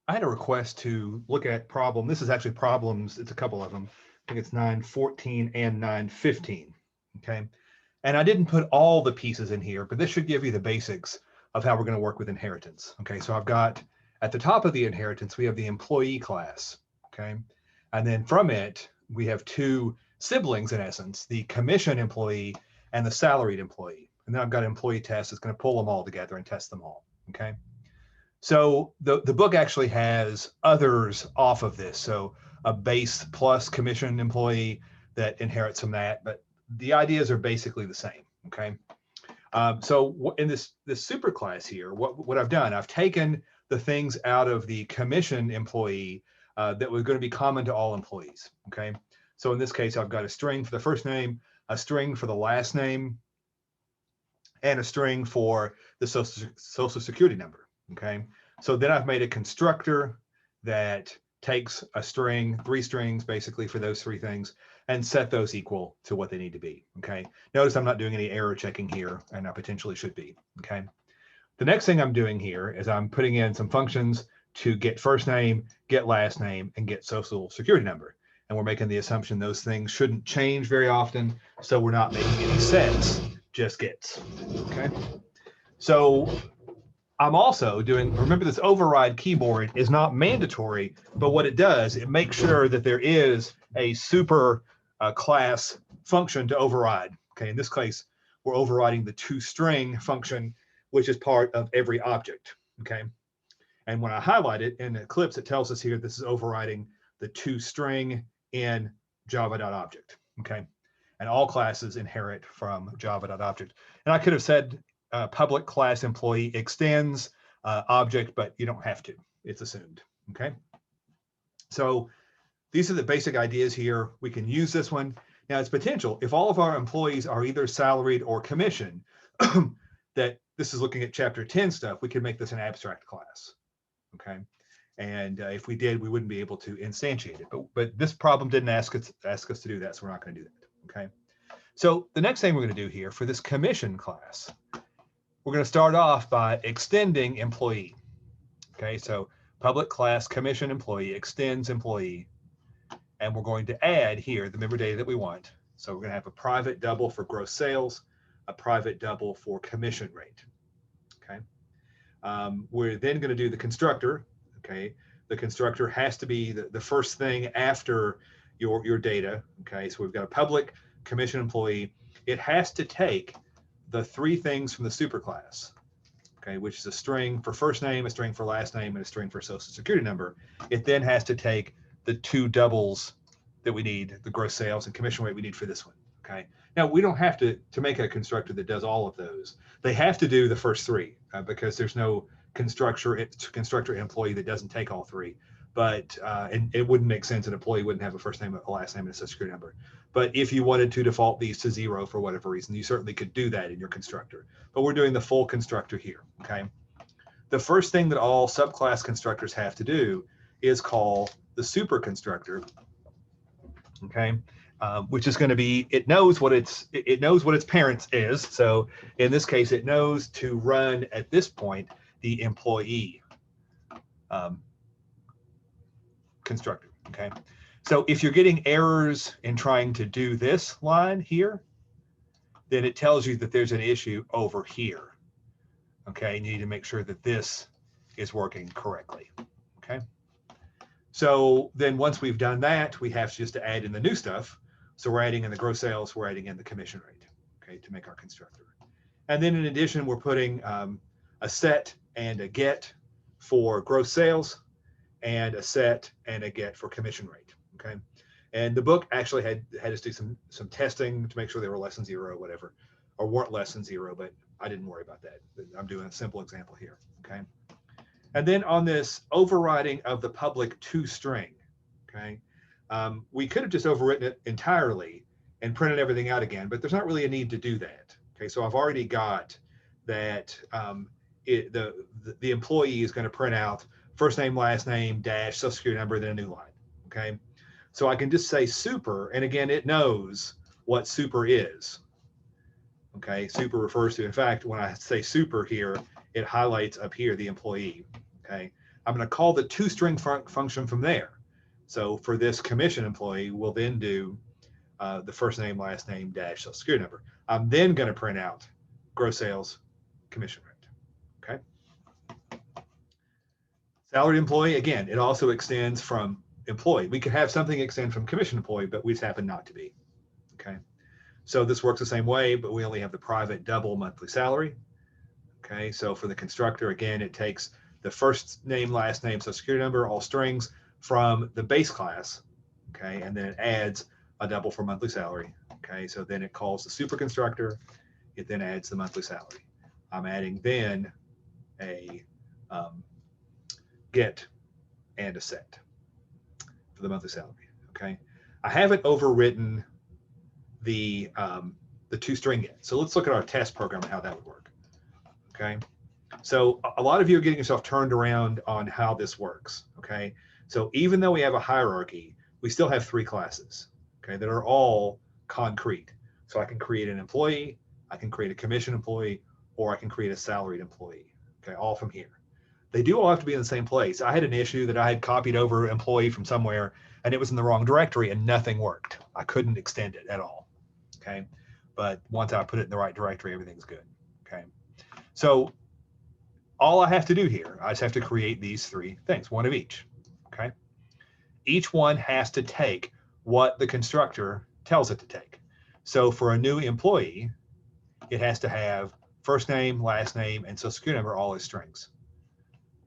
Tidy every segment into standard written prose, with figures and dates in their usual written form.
I had a request to look at problem. This is actually problems. It's a couple of them. I think it's 914 and 915. Okay. And I didn't put all the pieces in here, but this should give you the basics of how we're going to work with inheritance. Okay. So I've got at the top of the inheritance, we have the employee class. Okay. And then from it, we have two siblings in essence, the commission employee and the salaried employee. And then I've got an employee test that's going to pull them all together and test them all. Okay. So the book actually has others off of this. So a base plus commission employee that inherits from that, but the ideas are basically the same. Okay. So in this super class here, what I've done, I've taken the things out of the commission employee that were going to be common to all employees. Okay. So in this case, I've got a string for the first name, a string for the last name, and a string for the social security number. Okay. So then I've made a constructor that takes a string, three strings basically for those three things, and set those equal to what they need to be. Okay. Notice I'm not doing any error checking here, and I potentially should be. Okay. The next thing I'm doing here is I'm putting in some functions to get first name, get last name, and get social security number. And we're making the assumption those things shouldn't change very often, so we're not making any sets, just gets. Okay. So I'm also doing, remember this override keyboard is not mandatory, but what it does, it makes sure that there is a super class function to override. Okay, in this case, we're overriding the toString function, which is part of every object. Okay, and when I highlight it in Eclipse, it tells us here this is overriding the toString in java.object. Okay, and all classes inherit from java.object. And I could have said public class employee extends object, but you don't have to. It's assumed. Okay. So these are the basic ideas here. We can use this one. Now it's potential. If all of our employees are either salaried or commissioned, that this is looking at chapter 10 stuff, we could make this an abstract class. Okay. And if we did, we wouldn't be able to instantiate it. But this problem didn't ask us to do that, so we're not going to do that. Okay. So the next thing we're going to do here for this commission class, we're going to start off by extending employee. Okay, so public class commission employee extends employee, and we're going to add here the member data that we want. So we're going to have a private double for gross sales, a private double for commission rate. Okay, we're then going to do the constructor. Okay, the constructor has to be the first thing after your data. Okay, so we've got a public commission employee. It has to take the three things from the superclass, okay, which is a string for first name, a string for last name, and a string for social security number. It then has to take the two doubles that we need, the gross sales and commission rate we need for this one. Okay. Now we don't have to make a constructor that does all of those. They have to do the first three because there's no constructor employee that doesn't take all three. But and it wouldn't make sense. An employee wouldn't have a first name, a last name, and a social security number. But if you wanted to default these to 0 for whatever reason, you certainly could do that in your constructor. But we're doing the full constructor here. Okay. The first thing that all subclass constructors have to do is call the super constructor. Okay. Which is going to be, it knows what its parent is. So in this case, it knows to run at this point the employee constructor. Okay. So if you're getting errors in trying to do this line here, then it tells you that there's an issue over here. Okay. You need to make sure that this is working correctly. Okay. So then once we've done that, we have just to add in the new stuff. So we're adding in the gross sales, we're adding in the commission rate, okay, to make our constructor. And then in addition, we're putting a set and a get for gross sales and a set and a get for commission rate, okay? And the book actually had us do some testing to make sure they were less than 0 or whatever, or weren't less than 0, but I didn't worry about that. I'm doing a simple example here, okay? And then on this overriding of the public toString, okay, we could have just overwritten it entirely and printed everything out again, but there's not really a need to do that. Okay, so I've already got that the employee is going to print out first name, last name, dash, social security number, then a new line. Okay, so I can just say super, and again, it knows what super is. Okay, super refers to, in fact, when I say super here, it highlights up here the employee. Okay, I'm going to call the toString function from there. So for this commission employee, we'll then do the first name, last name, dash social security number. I'm then going to print out gross sales commission rate. Okay. Salaried employee, again, it also extends from employee. We could have something extend from commission employee, but we just happen not to be. Okay. So this works the same way, but we only have the private double monthly salary. Okay. So for the constructor, again, it takes the first name, last name, social security number, all strings from the base class. Okay. And then it adds a double for monthly salary. Okay. So then it calls the super constructor. It then adds the monthly salary. I'm adding then a get and a set for the monthly salary. Okay. I haven't overwritten the toString yet. So let's look at our test program and how that would work. Okay. So a lot of you are getting yourself turned around on how this works. Okay. So even though we have a hierarchy, we still have 3 classes, okay, that are all concrete. So I can create an employee, I can create a commission employee, or I can create a salaried employee. Okay. All from here. They do all have to be in the same place. I had an issue that I had copied over employee from somewhere and it was in the wrong directory and nothing worked. I couldn't extend it at all. Okay. But once I put it in the right directory, everything's good. Okay. So all I have to do here, I just have to create these 3 things, one of each. Okay. Each one has to take what the constructor tells it to take. So for a new employee, it has to have first name, last name, and social security number all as strings.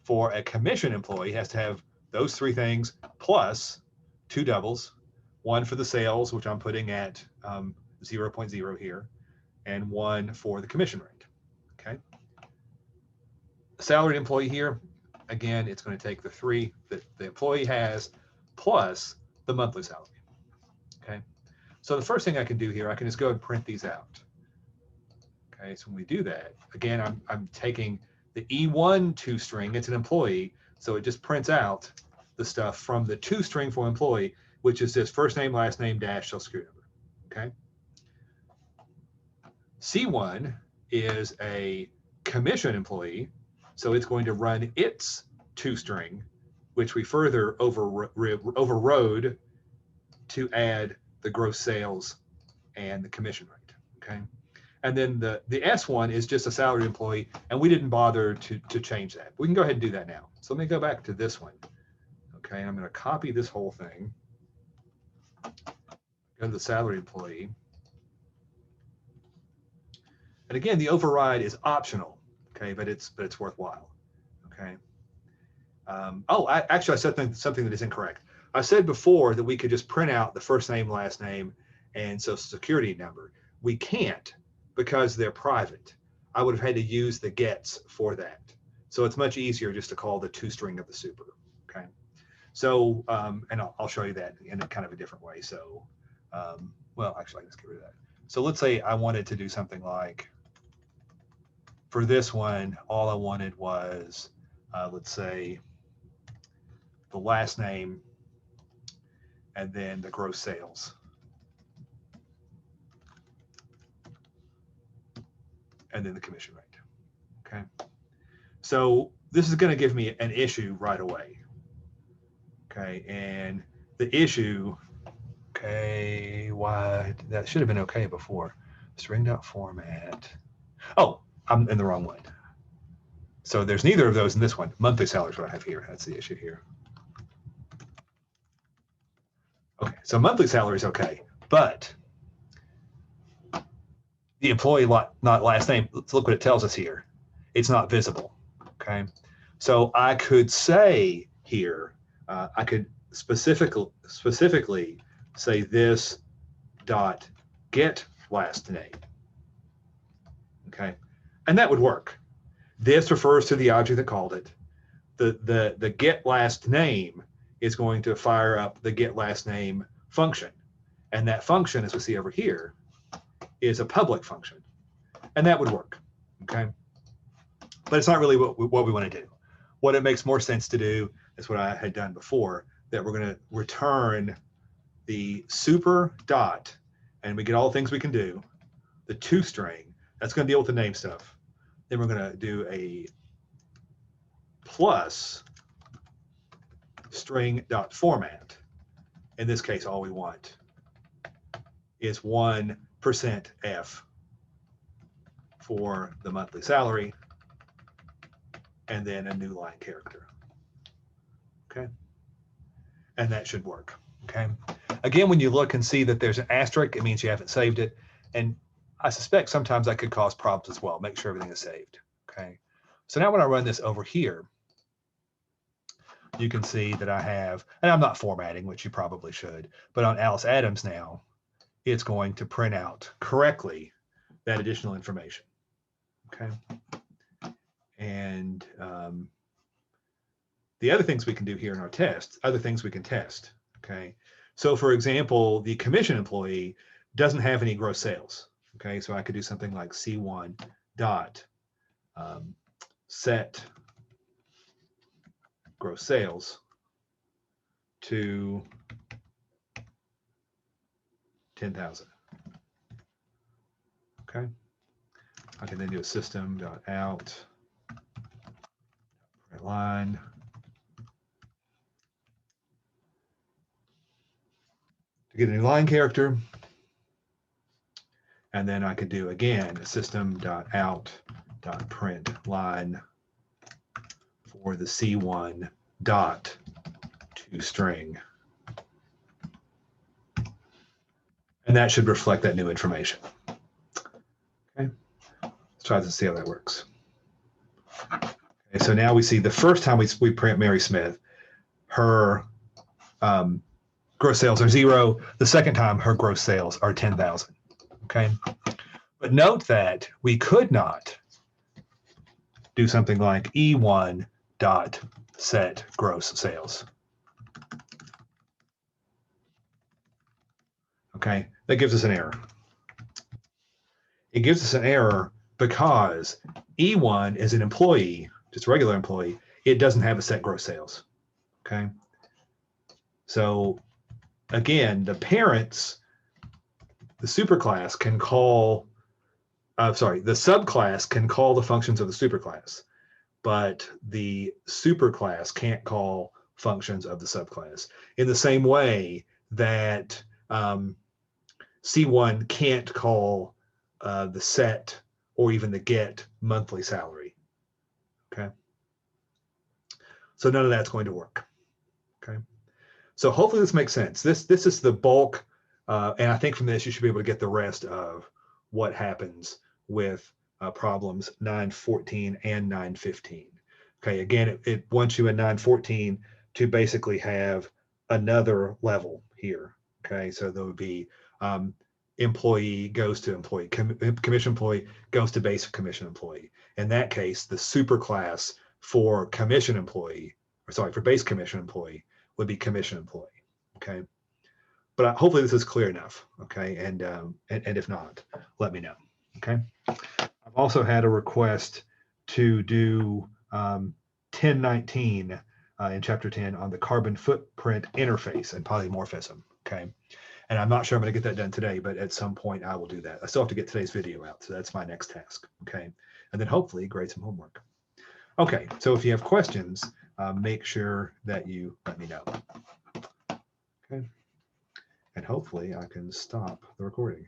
For a commission employee, it has to have those 3 things plus 2 doubles, one for the sales, which I'm putting at 0.0 here, and one for the commission rate. Okay. A salaried employee here, again, it's going to take the 3 that the employee has plus the monthly salary. Okay. So the first thing I can do here, I can just go and print these out. Okay. So when we do that, again, I'm taking the E1 toString, it's an employee, so it just prints out the stuff from the toString for employee, which is this first name, last name, dash, social security number. Okay. C1 is a commission employee, so it's going to run its toString, which we further overrode to add the gross sales and the commission rate. Okay. And then the S1 is just a salaried employee, and we didn't bother to change that. We can go ahead and do that now. So let me go back to this one. Okay, I'm going to copy this whole thing. Go to the salaried employee. And again, the override is optional, okay, but it's worthwhile. Okay. Actually, I said something that is incorrect. I said before that we could just print out the first name, last name, and social security number. We can't, because they're private. I would have had to use the gets for that. So it's much easier just to call the toString of the super. Okay. So, and I'll show you that in a kind of a different way. So, well, actually, let's get rid of that. So let's say I wanted to do something like, for this one, all I wanted was, let's say, the last name and then the gross sales. And then the commission rate. Okay. So this is going to give me an issue right away. Okay. And the issue, okay, why that should have been okay before. String.format. Oh, I'm in the wrong one. So there's neither of those in this one. Monthly salary is what I have here. That's the issue here. Okay. So monthly salary is okay, but the employee not last name, let's look what it tells us here. It's not visible. Okay. So I could say here, I could specifically say this dot get last name. Okay. And that would work. This refers to the object that called it. The get last name is going to fire up the get last name function. And that function, as we see over here, is a public function, and that would work. Okay. But it's not really what we want to do. What it makes more sense to do is what I had done before, that we're going to return the super dot, and we get all the things we can do, the toString, that's going to deal with the name stuff. Then we're going to do a plus string.format. In this case, all we want is 1% F for the monthly salary, and then a new line character. Okay. And that should work. Okay. Again, when you look and see that there's an asterisk, it means you haven't saved it. And I suspect sometimes that could cause problems as well. Make sure everything is saved. Okay. So now when I run this over here, you can see that I have, and I'm not formatting, which you probably should, but on Alice Adams now, it's going to print out correctly that additional information. Okay. And the other things we can do here in our test, other things we can test. Okay. So for example, the commission employee doesn't have any gross sales. Okay. So I could do something like C1 dot set gross sales to 10,000. Okay. I can then do a system.out line to get a new line character. And then I could do again a system.out.print line for the C1 dot to string. And that should reflect that new information. Okay, let's try to see how that works. Okay, so now we see the first time we print Mary Smith, her gross sales are 0. The second time her gross sales are 10,000. Okay, but note that we could not do something like E1 dot set gross sales. Okay, that gives us an error. It gives us an error because E1 is an employee, just a regular employee. It doesn't have a set gross sales. Okay, so again, the parents, the superclass can call, the subclass can call the functions of the superclass, but the superclass can't call functions of the subclass. In the same way that C1 can't call the set or even the get monthly salary. Okay. So none of that's going to work. Okay. So hopefully this makes sense. This is the bulk, and I think from this you should be able to get the rest of what happens with problems 914 and 915. Okay, again, it wants you in 914 to basically have another level here. Okay, so there would be employee goes to employee, commission employee goes to basic commission employee. In that case, the superclass for commission employee, or sorry, for base commission employee would be commission employee. Okay, but hopefully this is clear enough. Okay, and if not, let me know. Okay, I've also had a request to do 1019 in chapter 10 on the carbon footprint interface and polymorphism. Okay, and I'm not sure I'm going to get that done today, but at some point I will do that. I still have to get today's video out, so that's my next task. Okay, and then hopefully grade some homework. Okay, so if you have questions, make sure that you let me know. Okay, and hopefully I can stop the recording.